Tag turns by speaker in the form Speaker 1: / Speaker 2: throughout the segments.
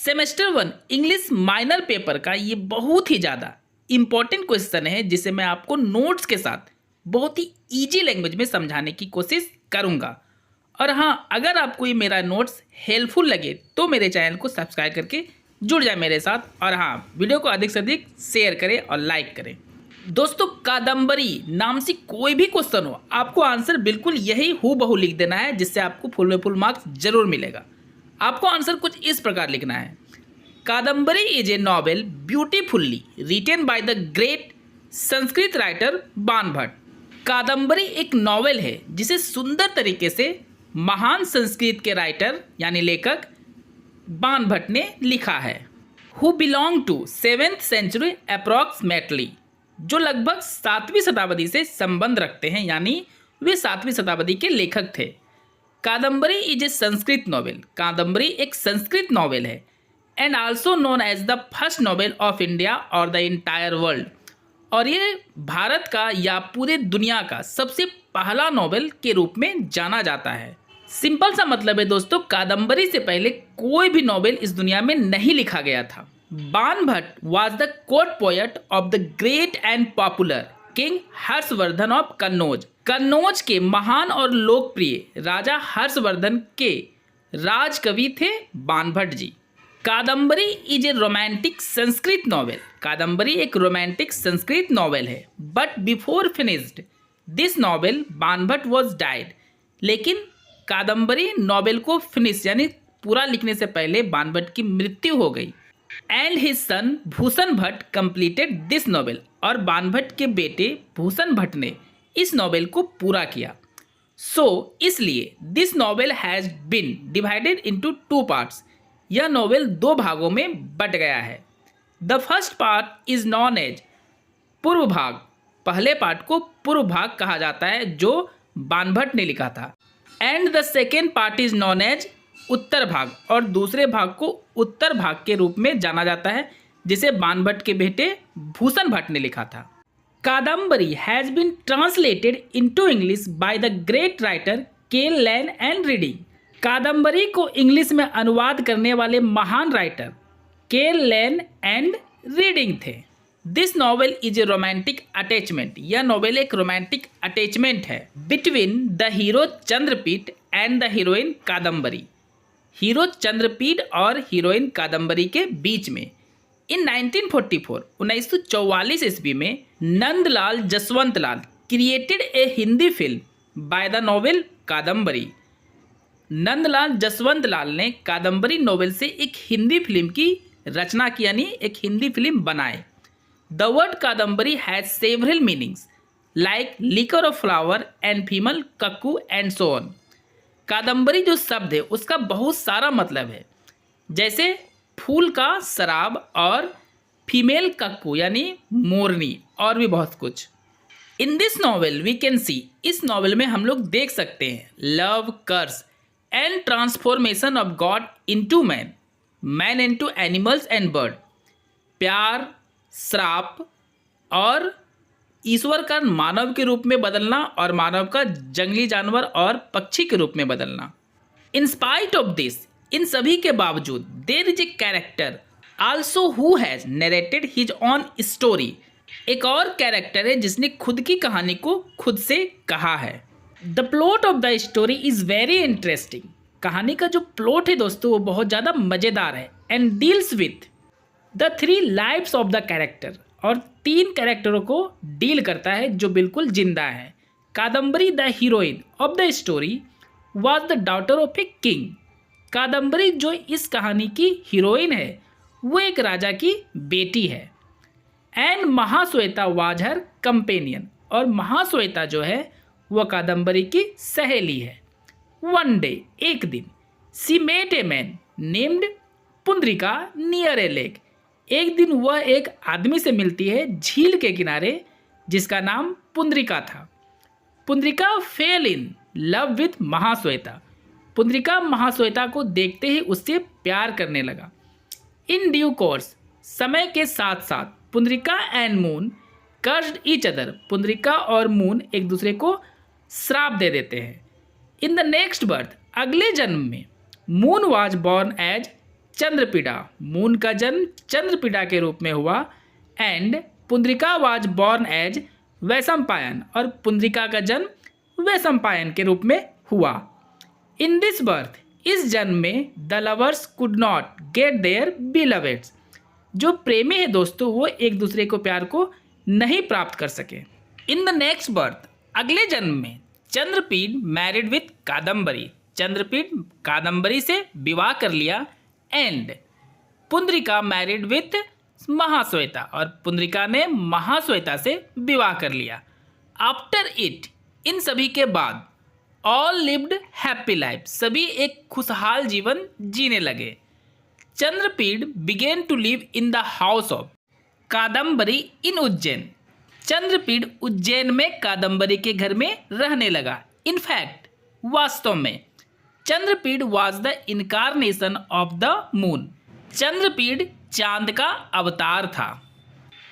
Speaker 1: Semester 1 English minor paper का ये बहुत ही ज़्यादा इम्पॉर्टेंट क्वेश्चन है जिसे मैं आपको नोट्स के साथ बहुत ही इजी लैंग्वेज में समझाने की कोशिश करूँगा। और हाँ, अगर आपको ये मेरा नोट्स हेल्पफुल लगे तो मेरे चैनल को सब्सक्राइब करके जुड़ जाए मेरे साथ। और हाँ, वीडियो को अधिक से अधिक शेयर करें और लाइक करें। दोस्तों, कादम्बरी नाम से कोई भी क्वेश्चन हो, आपको आंसर बिल्कुल यही हूबहू लिख देना है, जिससे आपको फुल में फुल मार्क्स जरूर मिलेगा। आपको आंसर कुछ इस प्रकार लिखना है। Kadambari is A novel beautifully written by the great Sanskrit writer बाण भट्ट। कादम्बरी एक नॉवेल है जिसे सुंदर तरीके से महान संस्कृत के राइटर यानी लेखक बाण भट्ट ने लिखा है। Who belong to 7th century approximately, जो लगभग 7वीं शताब्दी से संबंध रखते हैं, यानी वे 7वीं शताब्दी के लेखक थे। Kadambari is a Sanskrit novel. Kadambari एक संस्कृत नॉवेल है and also known as the first novel of India और द इंटायर वर्ल्ड। और ये भारत का या पूरे दुनिया का सबसे पहला नॉवेल के रूप में जाना जाता है। सिंपल सा मतलब है दोस्तों, कादम्बरी से पहले कोई भी नॉवेल इस दुनिया में नहीं लिखा गया था। बाण Bhatt was the court poet of the great and popular king Harshvardhan of Kannauj. Kannauj के महान और लोकप्रिय राजा हर्षवर्धन के राजकवि थे Bana Bhatt ji. Kadambari is a romantic Sanskrit novel. Kadambari एक रोमांटिक संस्कृत नॉवेल है। But before finished this novel Bana Bhatt was died. लेकिन कादम्बरी नॉवेल को फिनिश यानी पूरा लिखने से पहले बाण भट्ट की मृत्यु हो गई। And his son Bhushan Bhatt completed this novel. और बाण भट्ट के बेटे भूषण भट्ट ने इस नॉवेल को पूरा किया। सो इसलिए this novel has been divided into 2 parts. यह नॉवेल 2 भागों में बट गया है। The first part is known as पूर्व भाग। पहले पार्ट को पूर्व भाग कहा जाता है जो बाण भट्ट ने लिखा था। And the second part is known as Uttar Bhag. और दूसरे भाग को उत्तर भाग के रूप में जाना जाता है जिसे बाण भट्ट के बेटे भूषण भट्ट ने लिखा था। Kadambari has been translated into English by the great writer केल लैन एंड रीडिंग। कादम्बरी को इंग्लिश में अनुवाद करने वाले महान राइटर केल लैन एंड रीडिंग थे। This novel is a romantic attachment. यह नॉवेल एक रोमांटिक अटैचमेंट है between the hero Chandrapida and the heroine Kadambari. Hero Chandrapida और हीरोइन कादम्बरी के बीच में। इन 1944 ईस्वी में Nandlal Jaswantlal created a Hindi film by the novel Kadambari. Nandlal Jaswantlal ने कादम्बरी नॉवेल से एक हिंदी फिल्म की रचना की, यानी एक हिंदी फिल्म बनाए। The word Kadambari has several meanings like liquor of flower and female cuckoo and so on. Kadambari जो शब्द है उसका बहुत सारा मतलब है, जैसे फूल का शराब और फीमेल कक्कू यानी मोरनी, और भी बहुत कुछ। In this novel we can see, इस नॉवेल में हम लोग देख सकते हैं love, curse and transformation of god into man, man into animals and bird. प्यार, श्राप और ईश्वर का मानव के रूप में बदलना और मानव का जंगली जानवर और पक्षी के रूप में बदलना। इन स्पाइट ऑफ दिस, इन सभी के बावजूद, there is a character also who has narrated his own story. एक और कैरेक्टर है जिसने खुद की कहानी को खुद से कहा है। The plot of the story is very interesting. कहानी का जो प्लॉट है दोस्तों वो बहुत ज़्यादा मज़ेदार है। And deals with the 3 lifes of the character, और 3 कैरेक्टरों को डील करता है जो बिल्कुल जिंदा है। Kadambari the heroine of the story was the daughter of a king. Kadambari जो इस कहानी की हीरोइन है वो एक राजा की बेटी है। एंड महाश्वेता वाज हर कंपेनियन, और महाश्वेता जो है वह कादम्बरी की सहेली है। वन डे, एक दिन, she met a man named Pundarika near a lake. एक दिन वह एक आदमी से मिलती है झील के किनारे जिसका नाम पुंद्रिका था। Pundarika fell in love with Mahashweta. Pundarika Mahashweta को देखते ही उससे प्यार करने लगा। इन ड्यू कोर्स, समय के साथ साथ Pundarika and moon cursed each other. Pundarika और मून एक दूसरे को श्राप दे देते हैं। इन द नेक्स्ट बर्थ, अगले जन्म में, moon was born as Chandrapida, moon का जन्म चंद्रपीड़ा के रूप में हुआ। And Pundarika was born as Vaishampayana, और पुंद्रिका का जन्म वैशंपायन के रूप में हुआ। इन दिस बर्थ, इस जन्म में the lovers could not get their beloveds, जो प्रेमी है दोस्तों वो एक दूसरे को प्यार को नहीं प्राप्त कर सके। इन द नेक्स्ट बर्थ, अगले जन्म में चंद्रपीड मैरिड विथ कादम्बरी, चंद्रपीड कादम्बरी से विवाह कर लिया। एंड पुंद्रिका मैरिड विथ महाश्वेता, और पुंद्रिका ने महाश्वेता से विवाह कर लिया। आफ्टर इट, इन सभी के बाद, ऑल लिव्ड हैप्पी लाइफ, सभी एक खुशहाल जीवन जीने लगे। Chandrapida began to live in the house of Kadambari in Ujjain, Chandrapida Ujjain में कादम्बरी के घर में रहने लगा। इनफैक्ट, वास्तव में Chandrapida was the incarnation of the moon, Chandrapida चांद का अवतार था।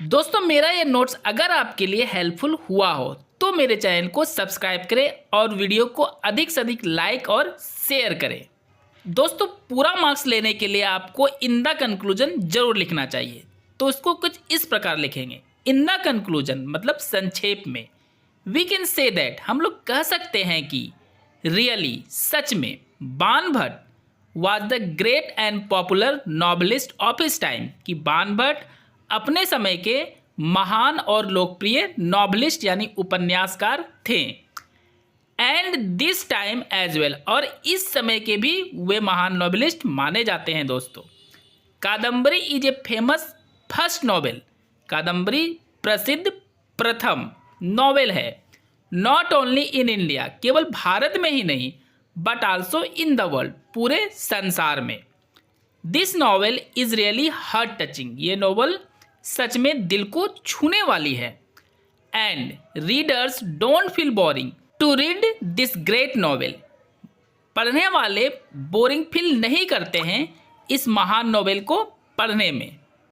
Speaker 1: दोस्तों मेरा ये नोट्स अगर आपके लिए हेल्पफुल हुआ हो तो मेरे चैनल को सब्सक्राइब करें और वीडियो को अधिक से अधिक लाइक और शेयर करें। दोस्तों पूरा मार्क्स लेने के लिए आपको इन द कंक्लूजन जरूर लिखना चाहिए, तो इसको कुछ इस प्रकार लिखेंगे। इन द कंक्लूजन मतलब संक्षेप में, वी कैन से दैट, हम लोग कह सकते हैं कि रियली, सच में, बाण Bhatt was the great and popular novelist of his time, कि बाण भट्ट अपने समय के महान और लोकप्रिय नॉवलिस्ट यानी उपन्यासकार थे। And this time as well, और इस समय के भी वे महान नॉवलिस्ट माने जाते हैं दोस्तों। Kadambari is a famous first novel, Kadambari प्रसिद्ध प्रथम नॉवेल है। नॉट ओनली इन इंडिया, केवल भारत में ही नहीं, but also in the world, पूरे संसार में। This novel is really heart touching, ये नॉवल सच में दिल को छूने वाली है। And readers don't feel boring to read this great novel, पढ़ने वाले बोरिंग फील नहीं करते हैं इस महान नॉवेल को पढ़ने में।